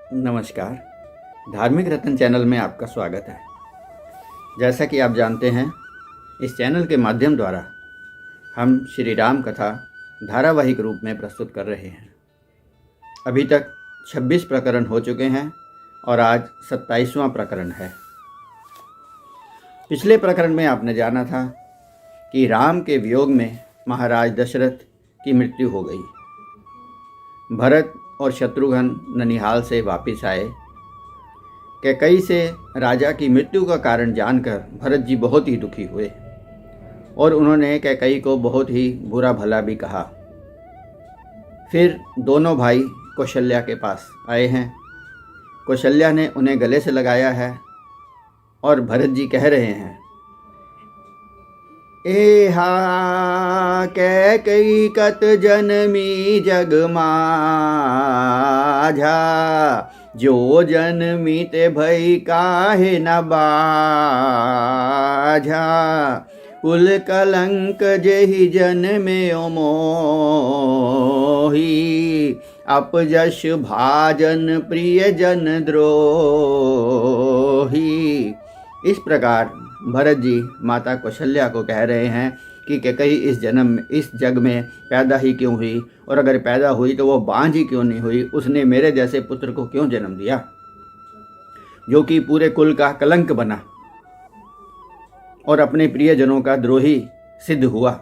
नमस्कार। धार्मिक रत्न चैनल में आपका स्वागत है। जैसा कि आप जानते हैं, इस चैनल के माध्यम द्वारा हम श्री राम कथा धारावाहिक रूप में प्रस्तुत कर रहे हैं। अभी तक 26 प्रकरण हो चुके हैं और आज 27वां प्रकरण है। पिछले प्रकरण में आपने जाना था कि राम के वियोग में महाराज दशरथ की मृत्यु हो गई। भरत और शत्रुघ्न ननिहाल से वापस आए। कैकई से राजा की मृत्यु का कारण जानकर भरत जी बहुत ही दुखी हुए और उन्होंने कैकई को बहुत ही बुरा भला भी कहा। फिर दोनों भाई कौशल्या के पास आए हैं। कौशल्या ने उन्हें गले से लगाया है और भरत जी कह रहे हैं, एहा कैकई कत जनमी जग माझा, जो जनमी ते भई काहे न बाझा, कुल कलंक जेहि जन्म्यो मोहि, अपजश भाजन प्रिय जन द्रोही। इस प्रकार भरत जी माता कौशल्या को कह रहे हैं कि कैकई इस जग में पैदा ही क्यों हुई, और अगर पैदा हुई तो वो बांझ ही क्यों नहीं हुई। उसने मेरे जैसे पुत्र को क्यों जन्म दिया जो कि पूरे कुल का कलंक बना और अपने प्रियजनों का द्रोही सिद्ध हुआ।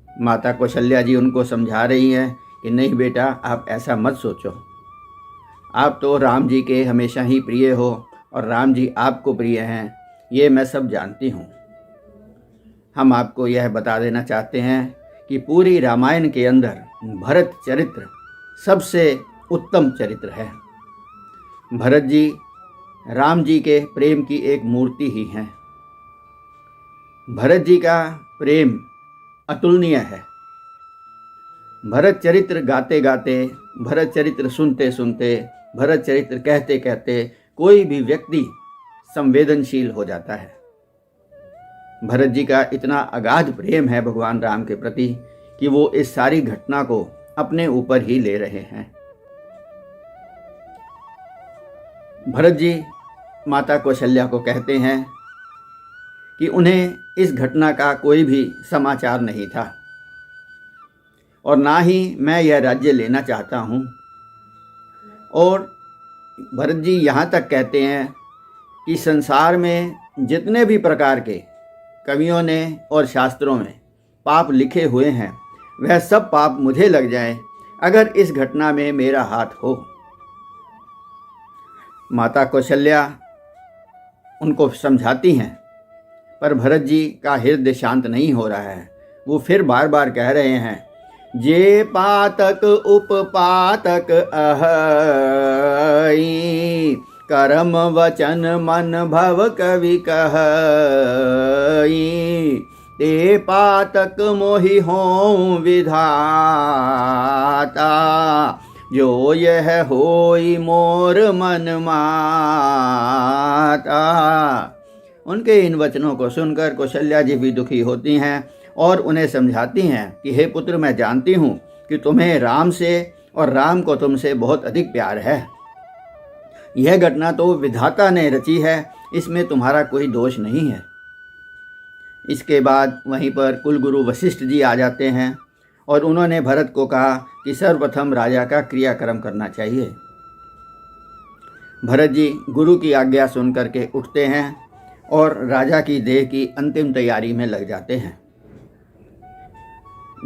माता कौशल्या जी उनको समझा रही हैं कि नहीं बेटा, आप ऐसा मत सोचो। आप तो राम जी के हमेशा ही प्रिय हो और राम जी आपको प्रिय हैं, ये मैं सब जानती हूँ। हम आपको यह बता देना चाहते हैं कि पूरी रामायण के अंदर भरत चरित्र सबसे उत्तम चरित्र है। भरत जी राम जी के प्रेम की एक मूर्ति ही हैं। भरत जी का प्रेम अतुलनीय है। भरत चरित्र गाते गाते, भरत चरित्र सुनते सुनते, भरत चरित्र कहते कहते कोई भी व्यक्ति संवेदनशील हो जाता है। भरत जी का इतना अगाध प्रेम है भगवान राम के प्रति कि वो इस सारी घटना को अपने ऊपर ही ले रहे हैं। भरत जी माता कौशल्या को कहते हैं कि उन्हें इस घटना का कोई भी समाचार नहीं था और ना ही मैं यह राज्य लेना चाहता हूँ। और भरत जी यहाँ तक कहते हैं कि संसार में जितने भी प्रकार के कवियों ने और शास्त्रों में पाप लिखे हुए हैं, वह सब पाप मुझे लग जाए अगर इस घटना में मेरा हाथ हो। माता कौशल्या उनको समझाती हैं, पर भरत जी का हृदय शांत नहीं हो रहा है। वो फिर बार बार कह रहे हैं, जे पातक उपपातक अहई, करम वचन मन भव कवि कहई, ते पातक मोहि हों विधाता, जो यह होई मोर मन माता। उनके इन वचनों को सुनकर कौशल्या जी भी दुखी होती हैं और उन्हें समझाती हैं कि हे पुत्र, मैं जानती हूँ कि तुम्हें राम से और राम को तुमसे बहुत अधिक प्यार है। यह घटना तो विधाता ने रची है, इसमें तुम्हारा कोई दोष नहीं है। इसके बाद वहीं पर कुलगुरु वशिष्ठ जी आ जाते हैं और उन्होंने भरत को कहा कि सर्वप्रथम राजा का क्रियाक्रम करना चाहिए। भरत जी गुरु की आज्ञा सुन करके उठते हैं और राजा की देह की अंतिम तैयारी में लग जाते हैं।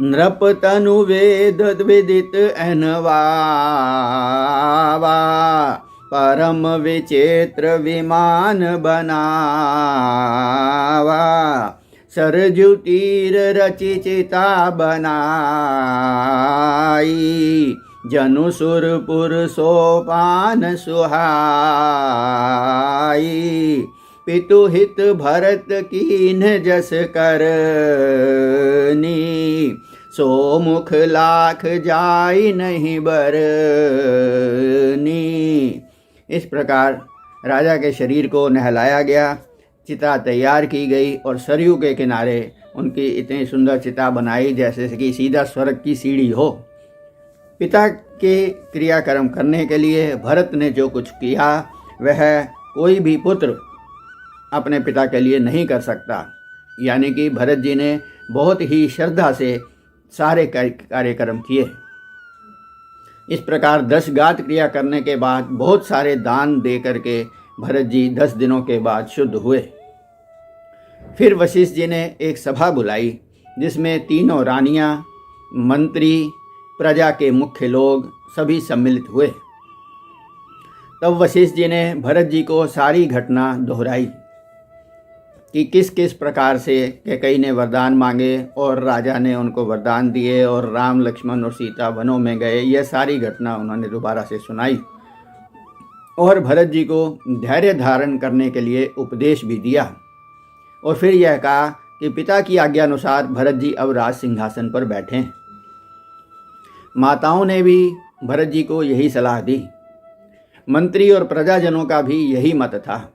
नृप तनु वेद विदित अनवावा, परम विचित्र विमान बनावा, सरजु तीर रचि चिता बनाई, जनु सुरपुर सोपान सुहाई, पितु हित भरत कीन जस करनी, सो मुख लाख जाई नहीं बरनी। इस प्रकार राजा के शरीर को नहलाया गया, चिता तैयार की गई और सरयू के किनारे उनकी इतनी सुंदर चिता बनाई जैसे कि सीधा स्वर्ग की सीढ़ी हो। पिता के क्रियाकर्म करने के लिए भरत ने जो कुछ किया वह कोई भी पुत्र अपने पिता के लिए नहीं कर सकता। यानी कि भरत जी ने बहुत ही श्रद्धा से सारे कार्यक्रम किए। इस प्रकार 10 गात क्रिया करने के बाद बहुत सारे दान दे करके भरत जी 10 दिनों के बाद शुद्ध हुए। फिर वशिष्ठ जी ने एक सभा बुलाई जिसमें तीनों रानियां, मंत्री, प्रजा के मुख्य लोग सभी सम्मिलित हुए। तब वशिष्ठ जी ने भरत जी को सारी घटना दोहराई कि किस किस प्रकार से कैकेयी ने वरदान मांगे और राजा ने उनको वरदान दिए और राम, लक्ष्मण और सीता वनों में गए। यह सारी घटना उन्होंने दोबारा से सुनाई और भरत जी को धैर्य धारण करने के लिए उपदेश भी दिया। और फिर यह कहा कि पिता की आज्ञा अनुसार भरत जी अब राज सिंहासन पर बैठें। माताओं ने भी भरत जी को यही सलाह दी। मंत्री और प्रजाजनों का भी यही मत था।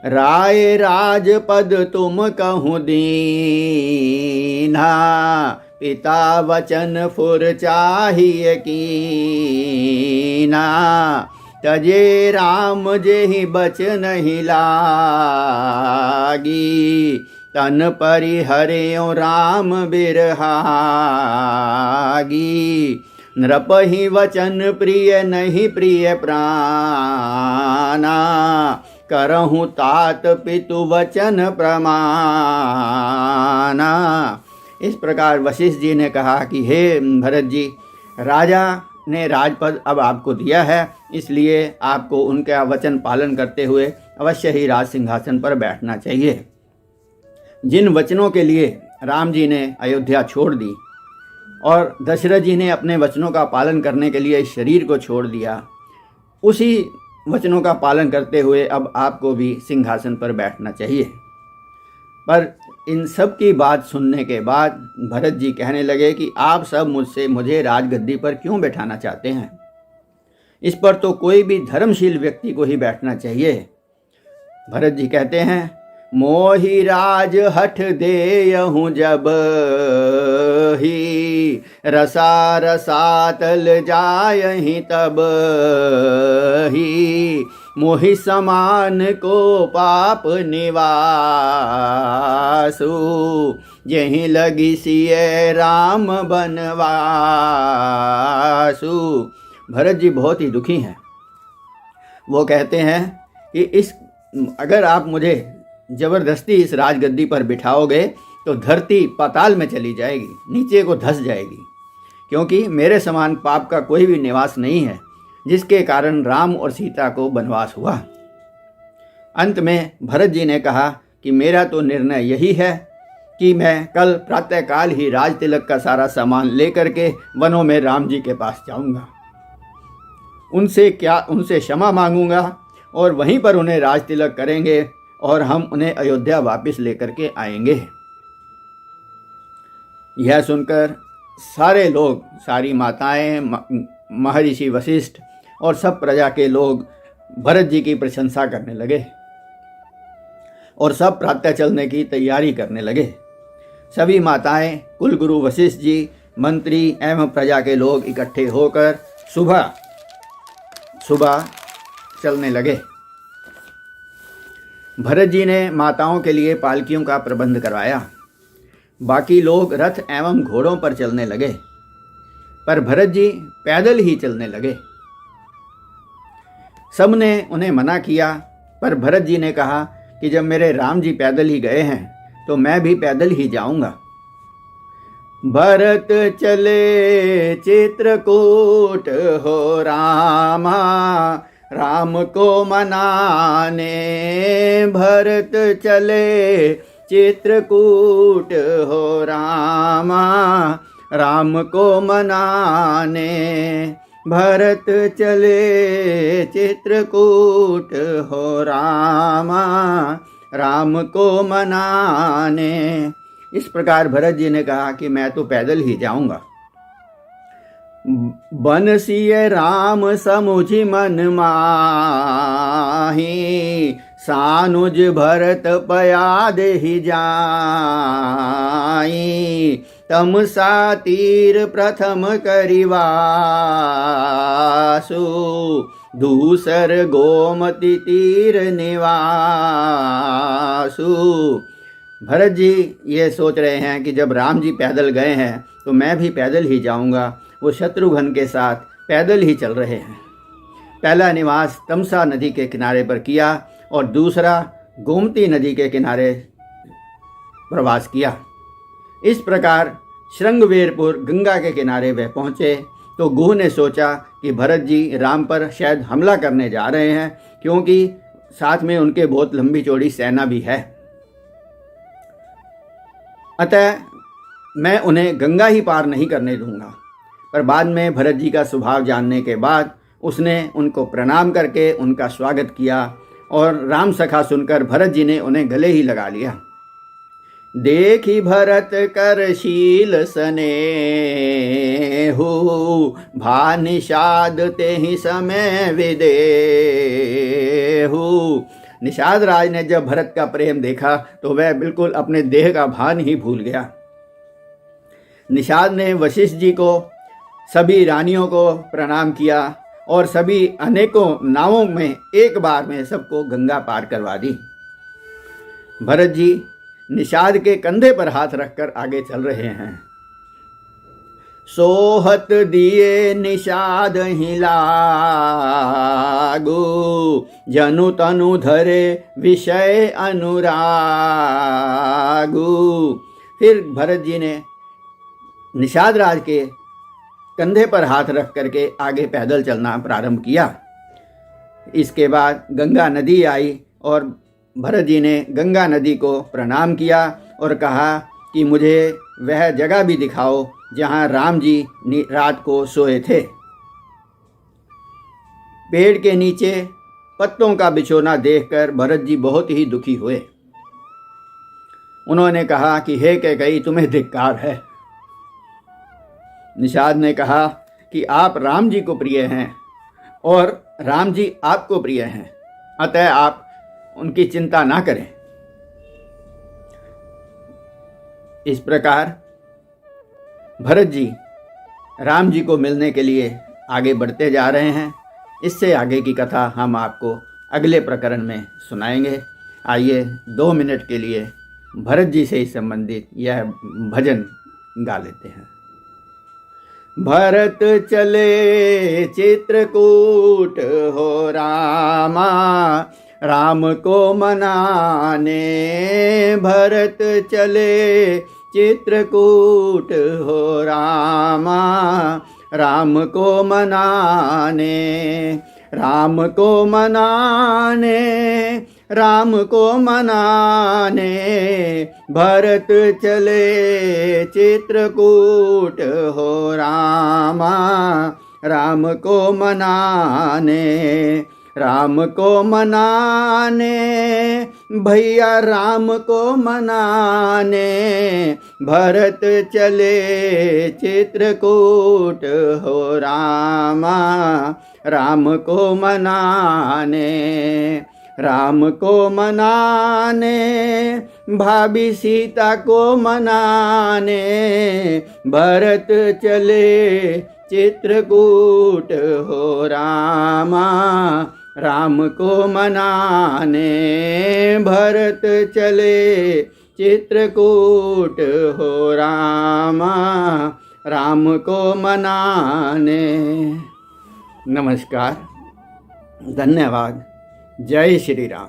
राय राजपद तुम कहूँ दीना, पिता वचन फुर चाहिए कीना। तजे राम जेहि बच नहीं लागी, तन परिहर्यो राम बिरहागी। नृपहि वचन प्रिय नहीं प्रिय प्राणा, करहूँ तात पितु वचन प्रमाना। इस प्रकार वशिष्ठ जी ने कहा कि हे भरत जी, राजा ने राजपद अब आपको दिया है, इसलिए आपको उनका वचन पालन करते हुए अवश्य ही राज सिंहासन पर बैठना चाहिए। जिन वचनों के लिए राम जी ने अयोध्या छोड़ दी और दशरथ जी ने अपने वचनों का पालन करने के लिए शरीर को छोड़ दिया, उसी वचनों का पालन करते हुए अब आपको भी सिंहासन पर बैठना चाहिए। पर इन सब की बात सुनने के बाद भरत जी कहने लगे कि आप सब मुझे राजगद्दी पर क्यों बैठाना चाहते हैं? इस पर तो कोई भी धर्मशील व्यक्ति को ही बैठना चाहिए। भरत जी कहते हैं, मोहि राज हठ देयहूँ जब ही, रसा रसातल जायहि तब ही। मोहि समान को पाप निवासु, यहीं लगी सिय राम बनवासु। भरत जी बहुत ही दुखी हैं। वो कहते हैं कि अगर आप मुझे जबरदस्ती इस राजगद्दी पर बिठाओगे तो धरती पाताल में चली जाएगी, नीचे को धंस जाएगी, क्योंकि मेरे समान पाप का कोई भी निवास नहीं है, जिसके कारण राम और सीता को वनवास हुआ। अंत में भरत जी ने कहा कि मेरा तो निर्णय यही है कि मैं कल प्रातःकाल ही राज तिलक का सारा सामान लेकर के वनों में राम जी के पास जाऊंगा, उनसे क्षमा मांगूंगा और वहीं पर उन्हें राज तिलक करेंगे और हम उन्हें अयोध्या वापस लेकर के आएंगे। यह सुनकर सारे लोग, सारी माताएं, महर्षि वशिष्ठ और सब प्रजा के लोग भरत जी की प्रशंसा करने लगे और सब प्रातः चलने की तैयारी करने लगे। सभी माताएं, कुलगुरु वशिष्ठ जी, मंत्री एवं प्रजा के लोग इकट्ठे होकर सुबह चलने लगे। भरत जी ने माताओं के लिए पालकियों का प्रबंध करवाया। बाकी लोग रथ एवं घोड़ों पर चलने लगे, पर भरत जी पैदल ही चलने लगे। सबने उन्हें मना किया, पर भरत जी ने कहा कि जब मेरे राम जी पैदल ही गए हैं तो मैं भी पैदल ही जाऊंगा। भरत चले चित्रकूट हो रामा, राम को मनाने। भरत चले चित्रकूट हो रामा, राम को मनाने। भरत चले चित्रकूट हो रामा, राम को मनाने। इस प्रकार भरत जी ने कहा कि मैं तो पैदल ही जाऊंगा। बनसिय राम समुझि मन माही, सानुज भरत पया देहि जाई। तमसा तीर प्रथम करिवासु दूसर गोमती तीर निवासु। भरत जी ये सोच रहे हैं कि जब राम जी पैदल गए हैं तो मैं भी पैदल ही जाऊंगा। वो शत्रुघ्न के साथ पैदल ही चल रहे हैं। पहला निवास तमसा नदी के किनारे पर किया और दूसरा गोमती नदी के किनारे प्रवास किया। इस प्रकार श्रृंगवेरपुर गंगा के किनारे वे पहुँचे तो गुह ने सोचा कि भरत जी राम पर शायद हमला करने जा रहे हैं, क्योंकि साथ में उनके बहुत लंबी चौड़ी सेना भी है। अतः मैं उन्हें गंगा ही पार नहीं करने दूंगा। पर बाद में भरत जी का स्वभाव जानने के बाद उसने उनको प्रणाम करके उनका स्वागत किया और राम सखा सुनकर भरत जी ने उन्हें गले ही लगा लिया। देखी भरत कर शील स्नेहु भा निषाद ते ही समय विदेहु। निषाद राज ने जब भरत का प्रेम देखा तो वह बिल्कुल अपने देह का भान ही भूल गया। निषाद ने वशिष्ठ जी को, सभी रानियों को प्रणाम किया और सभी अनेकों नावों में एक बार में सबको गंगा पार करवा दी। भरत जी निषाद के कंधे पर हाथ रखकर आगे चल रहे हैं। सोहत दिए निषाद ही लागू जनु तनु धरे विषय अनुरागू। फिर भरत जी ने निषाद राज के कंधे पर हाथ रख करके आगे पैदल चलना प्रारंभ किया। इसके बाद गंगा नदी आई और भरत जी ने गंगा नदी को प्रणाम किया और कहा कि मुझे वह जगह भी दिखाओ जहाँ राम जी रात को सोए थे। पेड़ के नीचे पत्तों का बिछोना देखकर भरत जी बहुत ही दुखी हुए। उन्होंने कहा कि हे कैकेयी, तुम्हें धिक्कार है। निषाद ने कहा कि आप राम जी को प्रिय हैं और राम जी आपको प्रिय हैं, अतः आप उनकी चिंता ना करें। इस प्रकार भरत जी राम जी को मिलने के लिए आगे बढ़ते जा रहे हैं। इससे आगे की कथा हम आपको अगले प्रकरण में सुनाएंगे। आइए 2 मिनट के लिए भरत जी से संबंधित यह भजन गा लेते हैं। भरत चले चित्रकूट हो रामा राम को मनाने। भरत चले चित्रकूट हो रामा राम को मनाने। राम को मनाने, राम को मनाने। भरत चले चित्रकूट हो रामा राम को मनाने। राम को मनाने, भैया राम को मनाने। भरत चले चित्रकूट हो रामा राम को मनाने। राम को मनाने, भाभी सीता को मनाने। भरत चले चित्रकूट हो रामा राम को मनाने। भरत चले चित्रकूट हो रामा राम को मनाने। नमस्कार, धन्यवाद। जय श्री राम।